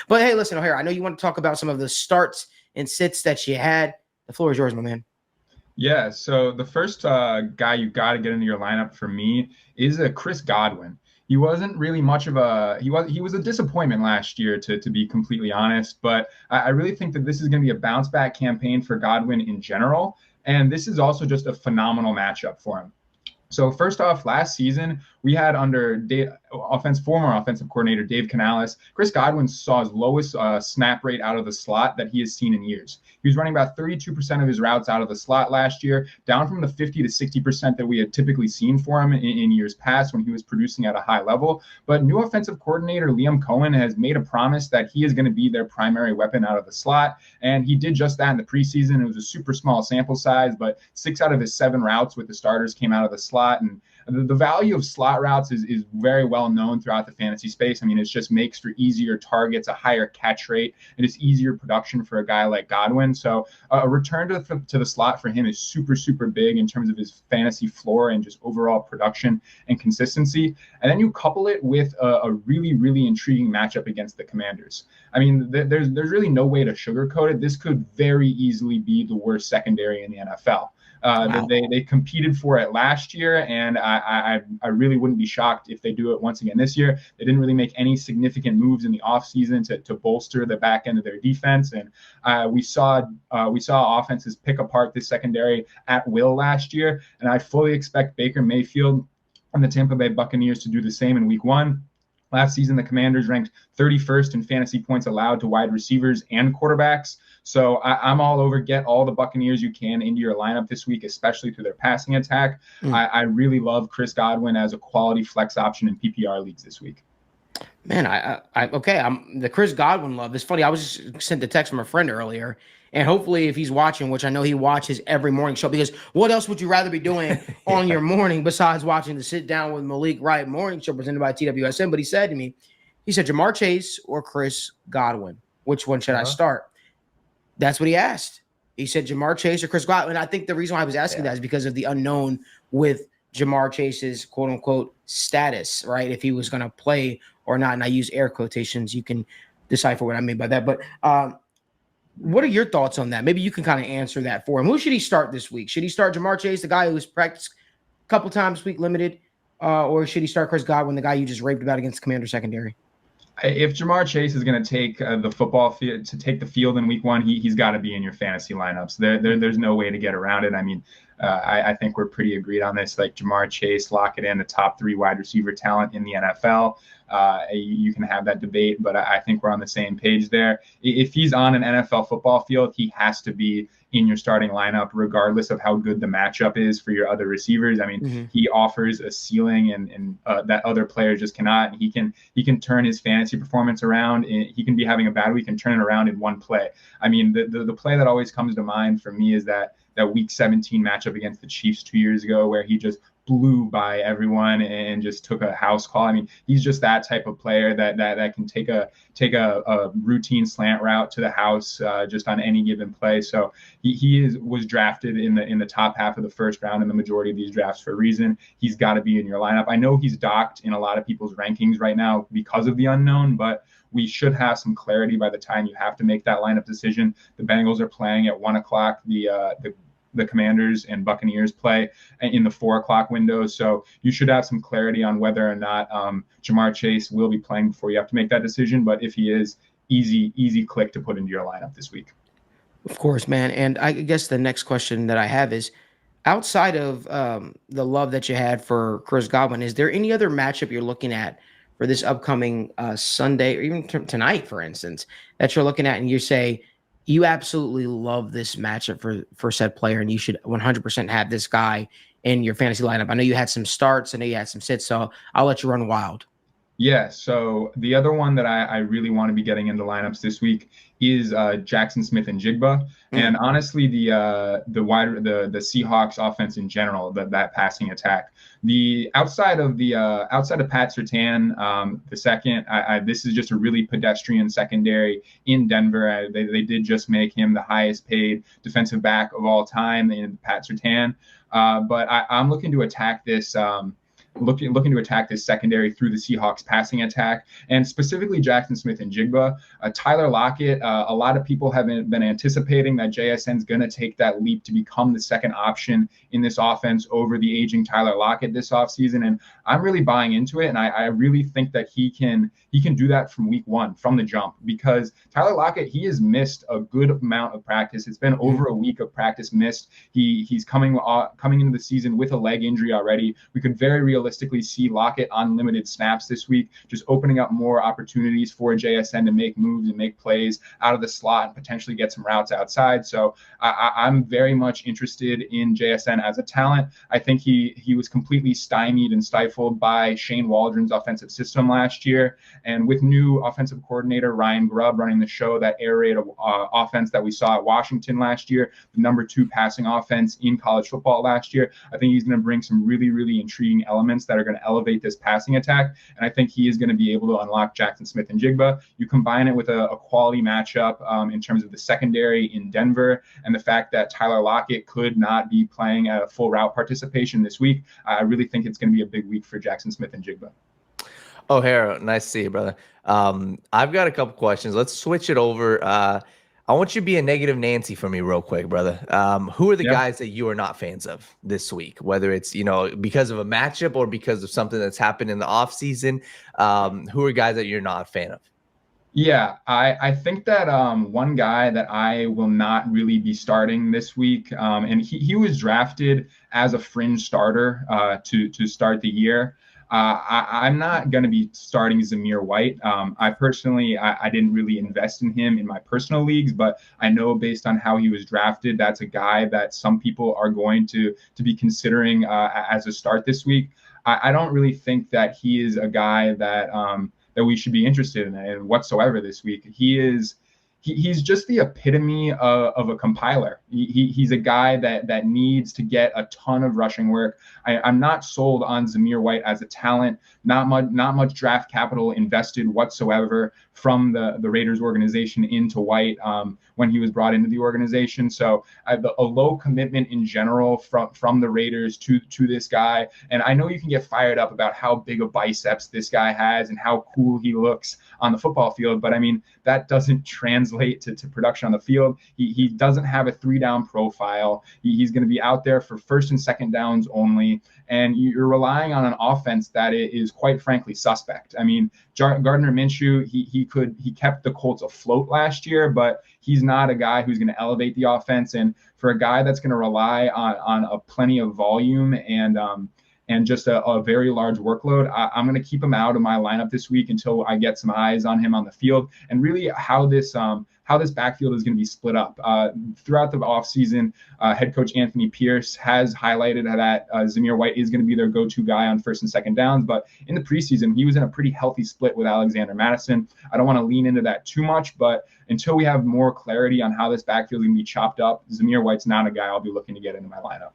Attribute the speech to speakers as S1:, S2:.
S1: But hey, listen, O'Hara, I know you want to talk about some of the starts and sits that you had. The floor is yours, my man.
S2: Yeah, so the first guy you got to get into your lineup for me is Chris Godwin. He wasn't really much of he was a disappointment last year to be completely honest, but I really think that this is going to be a bounce back campaign for Godwin in general, and this is also just a phenomenal matchup for him. So first off, last season we had under former offensive coordinator Dave Canales, Chris Godwin saw his lowest snap rate out of the slot that he has seen in years. He was running about 32% of his routes out of the slot last year, down from the 50 to 60% that we had typically seen for him in years past when he was producing at a high level. But new offensive coordinator Liam Cohen has made a promise that he is going to be their primary weapon out of the slot, and he did just that in the preseason. It was a super small sample size, but 6 out of his 7 routes with the starters came out of the slot, and the value of slot routes is very well known throughout the fantasy space. I mean, it just makes for easier targets, a higher catch rate, and it's easier production for a guy like Godwin. So a return to the slot for him is super, super big in terms of his fantasy floor and just overall production and consistency. And then you couple it with a really, really intriguing matchup against the Commanders. I mean, there's really no way to sugarcoat it. This could very easily be the worst secondary in the NFL. Wow. They competed for it last year, and I really wouldn't be shocked if they do it once again this year. They didn't really make any significant moves in the offseason to bolster the back end of their defense, and we saw offenses pick apart this secondary at will last year, and I fully expect Baker Mayfield and the Tampa Bay Buccaneers to do the same in Week 1. Last season, the Commanders ranked 31st in fantasy points allowed to wide receivers and quarterbacks. So I'm all over get all the Buccaneers you can into your lineup this week, especially through their passing attack. I really love Chris Godwin as a quality flex option in PPR leagues this week.
S1: Man, I'm the Chris Godwin love. It's funny. I was just sent a text from a friend earlier, and hopefully if he's watching, which I know he watches every morning show, because what else would you rather be doing on your morning besides watching the Sit Down with Malik Wright morning show presented by TWSN? But he said to me, Jamar Chase or Chris Godwin, which one should I start? That's what he asked. He said Jamar Chase or Chris Godwin. And I think the reason why I was asking that is because of the unknown with Jamar Chase's quote unquote status, right? If he was going to play or not. And I use air quotations. You can decipher what I mean by that. But what are your thoughts on that? Maybe you can kind of answer that for him. Who should he start this week? Should he start Jamar Chase, the guy who's practiced a couple times this week, limited? Or should he start Chris Godwin, the guy you just raved about against Commander secondary?
S2: If Jamar Chase is going to take the football field to take the field in Week 1, he's got to be in your fantasy lineups. There's no way to get around it. I mean, I think we're pretty agreed on this. Like Jamar Chase, lock it in, the top 3 wide receiver talent in the NFL. You can have that debate, but I think we're on the same page there. If he's on an NFL football field, he has to be in your starting lineup, regardless of how good the matchup is for your other receivers. I mean, he offers a ceiling and that other players just cannot. And he can turn his fantasy performance around. He can be having a bad week and turn it around in one play. I mean, the play that always comes to mind for me is that Week 17 matchup against the Chiefs 2 years ago, where he just blew by everyone and just took a house call. I mean, he's just that type of player that can take a routine slant route to the house just on any given play. So he was drafted in the top half of the first round in the majority of these drafts for a reason. He's got to be in your lineup. I know he's docked in a lot of people's rankings right now because of the unknown, but we should have some clarity by the time you have to make that lineup decision. The Bengals are playing at 1 o'clock. The Commanders and Buccaneers play in the 4 o'clock window. So you should have some clarity on whether or not Jamar Chase will be playing before you have to make that decision. But if he is, easy click to put into your lineup this week.
S1: Of course, man. And I guess the next question that I have is, outside of the love that you had for Chris Godwin, is there any other matchup you're looking at for this upcoming Sunday, or even tonight, for instance, that you're looking at and you say, you absolutely love this matchup for said player, and you should 100% have this guy in your fantasy lineup? I know you had some starts. I know you had some sits, so I'll let you run wild.
S2: Yeah, so the other one that I really want to be getting into lineups this week is Jackson Smith-Njigba. And honestly, the Seahawks offense in general, that passing attack, outside of Pat Surtain, the second, this is just a really pedestrian secondary in Denver. They did just make him the highest paid defensive back of all time in Pat Surtain. But I'm looking to attack this looking to attack this secondary through the Seahawks passing attack, and specifically Jackson Smith-Njigba. Tyler Lockett, a lot of people have been anticipating that JSN is going to take that leap to become the second option in this offense over the aging Tyler Lockett this offseason, and I'm really buying into it, and I really think that he can do that from week one, from the jump, because Tyler Lockett, he has missed a good amount of practice. It's been over a week of practice missed. He's coming into the season with a leg injury already. We could very realistically see Lockett on limited snaps this week, just opening up more opportunities for JSN to make moves and make plays out of the slot and potentially get some routes outside. So I'm very much interested in JSN as a talent. I think he was completely stymied and stifled by Shane Waldron's offensive system last year. And with new offensive coordinator Ryan Grubb running the show, that air raid offense that we saw at Washington last year, the number 2 passing offense in college football last year, I think he's going to bring some really, really intriguing elements that are going to elevate this passing attack. And I think he is going to be able to unlock Jackson Smith-Njigba. You combine it with a quality matchup in terms of the secondary in Denver, and the fact that Tyler Lockett could not be playing at a full route participation this week, I really think it's going to be a big week for Jackson Smith-Njigba.
S3: Oh, Haro, nice to see you, brother. I've got a couple questions. Let's switch it over. I want you to be a negative Nancy for me real quick, brother. Who are the guys that you are not fans of this week, whether it's, because of a matchup or because of something that's happened in the offseason? Who are guys that you're not a fan of?
S2: Yeah, I think that one guy that I will not really be starting this week, and he was drafted as a fringe starter to start the year. I'm not going to be starting Zamir White. I personally, I didn't really invest in him in my personal leagues, but I know based on how he was drafted, that's a guy that some people are going to be considering as a start this week. I don't really think that he is a guy that we should be interested in whatsoever this week. He's just the epitome of a compiler. He's a guy that needs to get a ton of rushing work. I'm not sold on Zamir White as a talent. Not much draft capital invested whatsoever from the Raiders organization into White when he was brought into the organization. So a low commitment in general from the Raiders to this guy. And I know you can get fired up about how big of biceps this guy has and how cool he looks on the football field, but I mean, that doesn't translate to production on the field. He doesn't have a 3-down profile. He's going to be out there for first and second downs only, and you're relying on an offense that is quite frankly suspect. I mean, Gardner Minshew, he kept the Colts afloat last year, but he's not a guy who's going to elevate the offense. And for a guy that's going to rely on a plenty of volume and just a very large workload, I'm going to keep him out of my lineup this week until I get some eyes on him on the field, and really how this backfield is going to be split up. Throughout the offseason, head coach Anthony Pierce has highlighted that Zamir White is going to be their go-to guy on first and second downs, but in the preseason, he was in a pretty healthy split with Alexander Madison. I don't want to lean into that too much, but until we have more clarity on how this backfield is going to be chopped up, Zamir White's not a guy I'll be looking to get into my lineup.